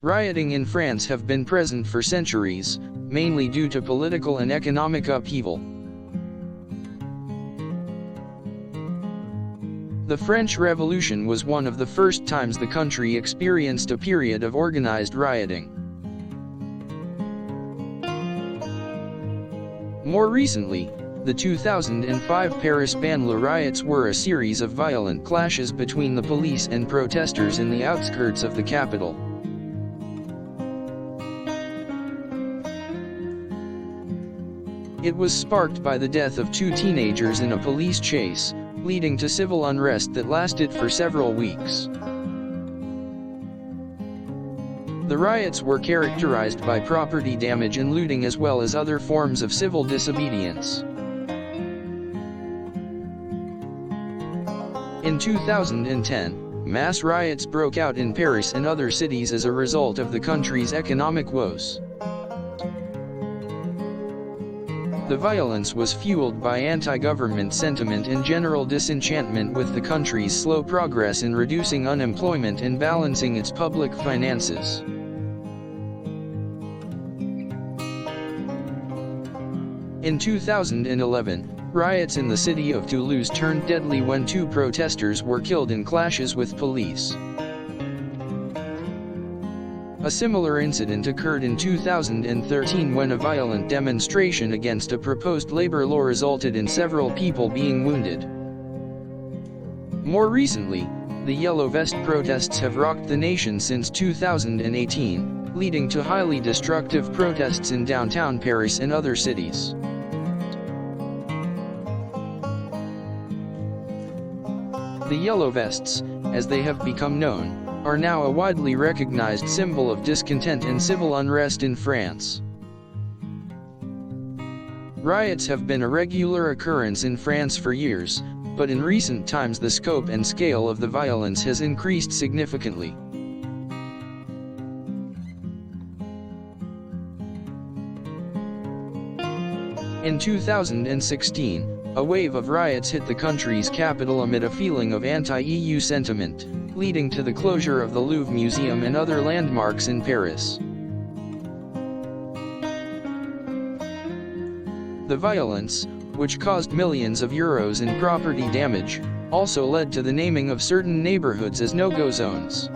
Rioting in France have been present for centuries, mainly due to political and economic upheaval. The French Revolution was one of the first times the country experienced a period of organized rioting. More recently, the 2005 Paris Banlieue riots were a series of violent clashes between the police and protesters in the outskirts of the capital. It was sparked by the death of two teenagers in a police chase, leading to civil unrest that lasted for several weeks. The riots were characterized by property damage and looting as well as other forms of civil disobedience. In 2010, mass riots broke out in Paris and other cities as a result of the country's economic woes. The violence was fueled by anti-government sentiment and general disenchantment with the country's slow progress in reducing unemployment and balancing its public finances. In 2011, riots in the city of Toulouse turned deadly when two protesters were killed in clashes with police. A similar incident occurred in 2013 when a violent demonstration against a proposed labor law resulted in several people being wounded. More recently, the Yellow Vest protests have rocked the nation since 2018, leading to highly destructive protests in downtown Paris and other cities. The Yellow Vests, as they have become known, are now a widely recognized symbol of discontent and civil unrest in France. Riots have been a regular occurrence in France for years, but in recent times the scope and scale of the violence has increased significantly. In 2016, a wave of riots hit the country's capital amid a feeling of anti-EU sentiment, leading to the closure of the Louvre Museum and other landmarks in Paris. The violence, which caused millions of euros in property damage, also led to the naming of certain neighborhoods as no-go zones.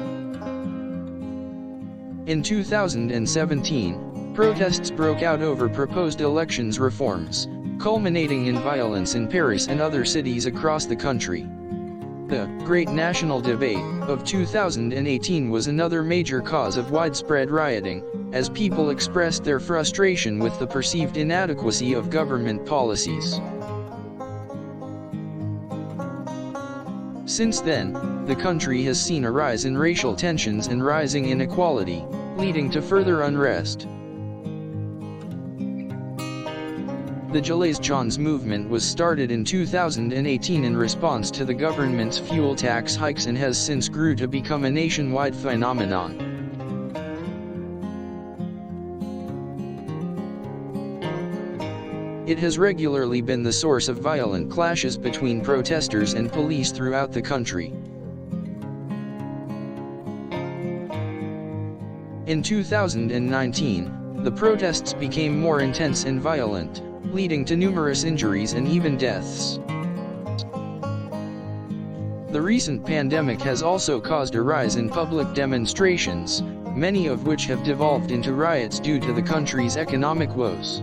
In 2017, protests broke out over proposed elections reforms, culminating in violence in Paris and other cities across the country. The Great National Debate of 2018 was another major cause of widespread rioting, as people expressed their frustration with the perceived inadequacy of government policies. Since then, the country has seen a rise in racial tensions and rising inequality, leading to further unrest. The Gilets jaunes movement was started in 2018 in response to the government's fuel tax hikes and has since grew to become a nationwide phenomenon. It has regularly been the source of violent clashes between protesters and police throughout the country. In 2019, the protests became more intense and violent, leading to numerous injuries and even deaths. The recent pandemic has also caused a rise in public demonstrations, many of which have devolved into riots due to the country's economic woes.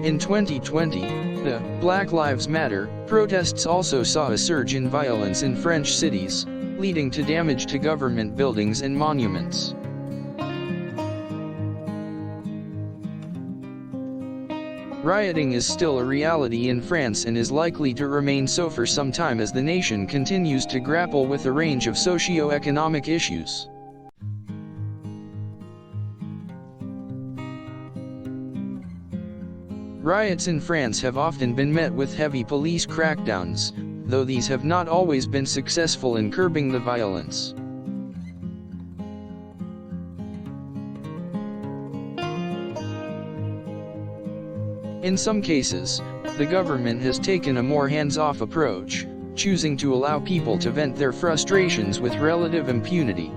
In 2020, the Black Lives Matter protests also saw a surge in violence in French cities, leading to damage to government buildings and monuments. Rioting is still a reality in France and is likely to remain so for some time as the nation continues to grapple with a range of socio-economic issues. Riots in France have often been met with heavy police crackdowns, though these have not always been successful in curbing the violence. In some cases, the government has taken a more hands-off approach, choosing to allow people to vent their frustrations with relative impunity.